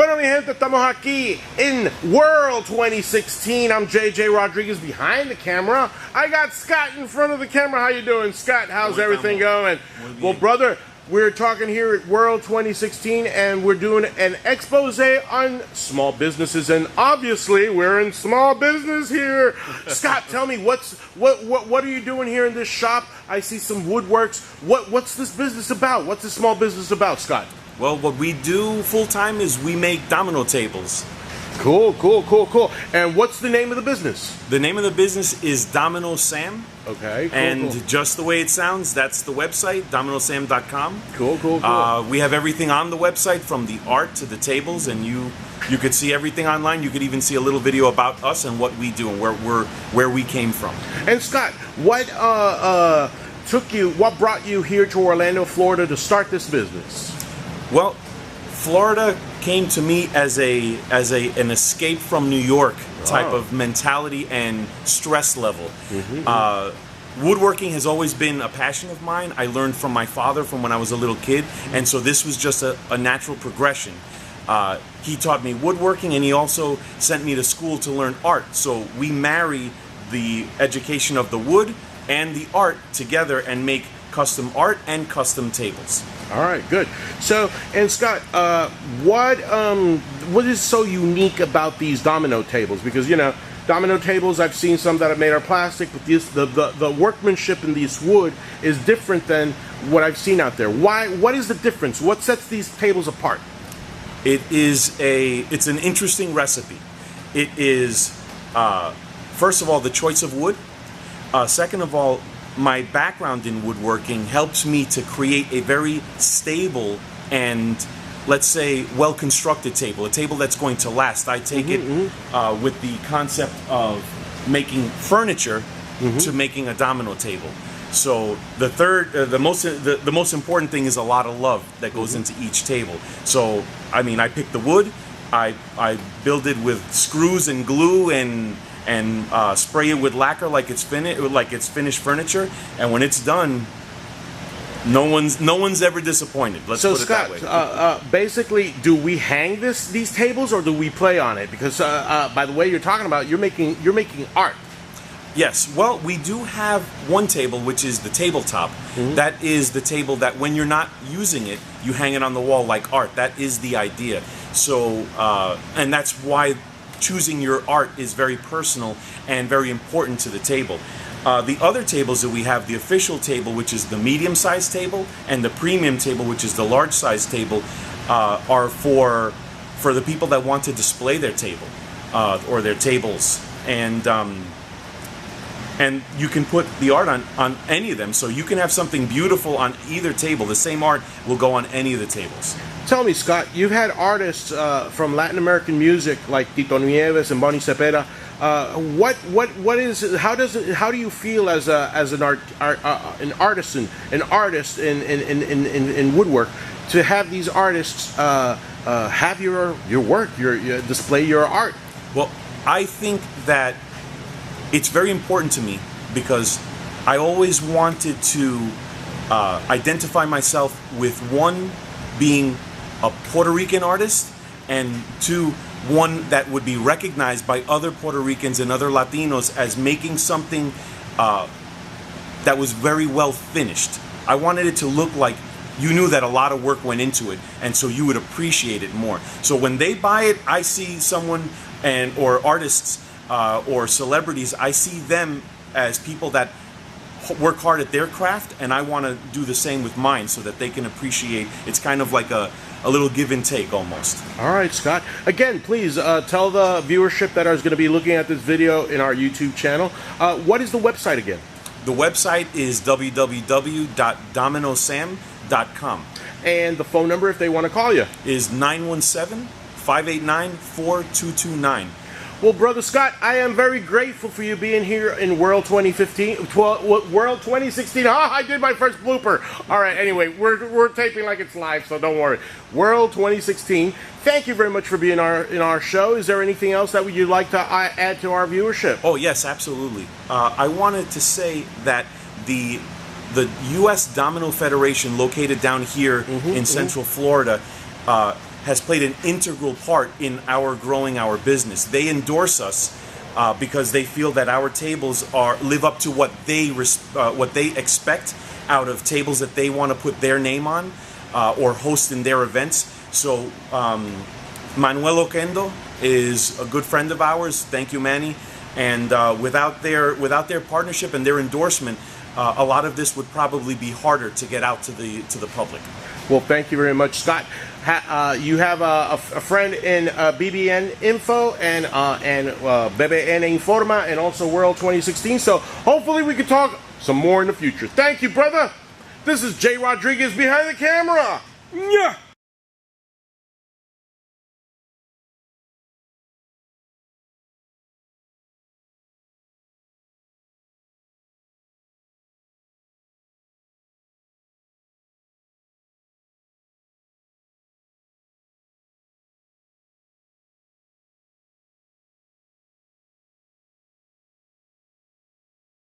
Bueno, mi gente, estamos aquí in World 2016. I'm JJ Rodríguez behind the camera. I got Scott in front of the camera. How you doing, Scott? How's everything going? Well, brother, we're talking here at World 2016, and we're doing an expose on small businesses, and obviously we're in small business here. Scott, tell me what are you doing here in this shop? I see some woodworks. What's this business about? What's this small business about, Scott? Well, what we do full time is we make domino tables. Cool. And what's the name of the business? The name of the business is Domino Sam. Okay, cool. Just the way it sounds, that's the website, dominosam.com. Cool. We have everything on the website, from the art to the tables, and you could see everything online. You could even see a little video about us and what we do and where we came from. And Scott, what brought you here to Orlando, Florida to start this business? Well, Florida came to me as an escape from New York type of mentality and stress level. Woodworking has always been a passion of mine. I learned from my father from when I was a little kid, and so this was just a natural progression. He taught me woodworking, and he also sent me to school to learn art. So we marry the education of the wood and the art together and make custom art and custom tables. All right, good. So, and Scott, what is so unique about these domino tables? Because, you know, domino tables, I've seen some that are made out of plastic, but the workmanship in this wood is different than what I've seen out there. What is the difference? What sets these tables apart? It's an interesting recipe. It is, first of all, the choice of wood. Second of all, my background in woodworking helps me to create a very stable and, let's say, well-constructed table, a table that's going to last. I take it with the concept of making furniture to making a domino table. So the most important thing is a lot of love that goes into each table. So, I mean, I pick the wood, I build it with screws and glue and spray it with lacquer like it's finished furniture, and when it's done, no one's ever disdisappointed. Let's put it that way. So Scott, basically, do we hang these tables, or do we play on it? Because by the way you're talking about, you're making art. Yes, well, we do have one table, which is the tabletop. That is the table that when you're not using it, you hang it on the wall like art. That is the idea. So, and that's why choosing your art is very personal and very important to the table. The other tables that we have, the official table, which is the medium-sized table, and the premium table, which is the large-sized table, are for the people that want to display their table or their tables. And you can put the art on any of them, so you can have something beautiful on either table. The same art will go on any of the tables. Tell me, Scott, you've had artists from Latin American music like Tito Nieves and Bonnie Cepeda. How do you feel as an artist in woodwork to have these artists have your work, your display your art? Well, I think that it's very important to me because I always wanted to identify myself with, one, being a Puerto Rican artist, and two, one that would be recognized by other Puerto Ricans and other Latinos as making something that was very well finished. I wanted it to look like you knew that a lot of work went into it, and so you would appreciate it more. So when they buy it, I see someone or artists or celebrities, I see them as people that work hard at their craft, and I want to do the same with mine so that they can appreciate. It's kind of like a little give and take almost. All right, Scott. Again, please tell the viewership that is going to be looking at this video in our YouTube channel. What is the website again? The website is www.dominosam.com. And the phone number if they want to call you? Is 917-589-4229. Well, Brother Scott, I am very grateful for you being here in World 2016. I did my first blooper. All right, anyway, we're taping like it's live, so don't worry. World 2016. Thank you very much for being in our show. Is there anything else that you'd like to add to our viewership? Oh, yes, absolutely. I wanted to say that the U.S. Domino Federation, located down here in Central Florida, has played an integral part in our growing our business. They endorse us because they feel that our tables live up to what they expect out of tables that they want to put their name on or host in their events. So Manuel Oquendo is a good friend of ours. Thank you, Manny. And without their partnership and their endorsement, a lot of this would probably be harder to get out to the public. Well, thank you very much, Scott. You have a friend in BBN Info and BBN Informa and also World 2016. So hopefully we can talk some more in the future. Thank you, brother. This is Jay Rodriguez behind the camera. Yeah.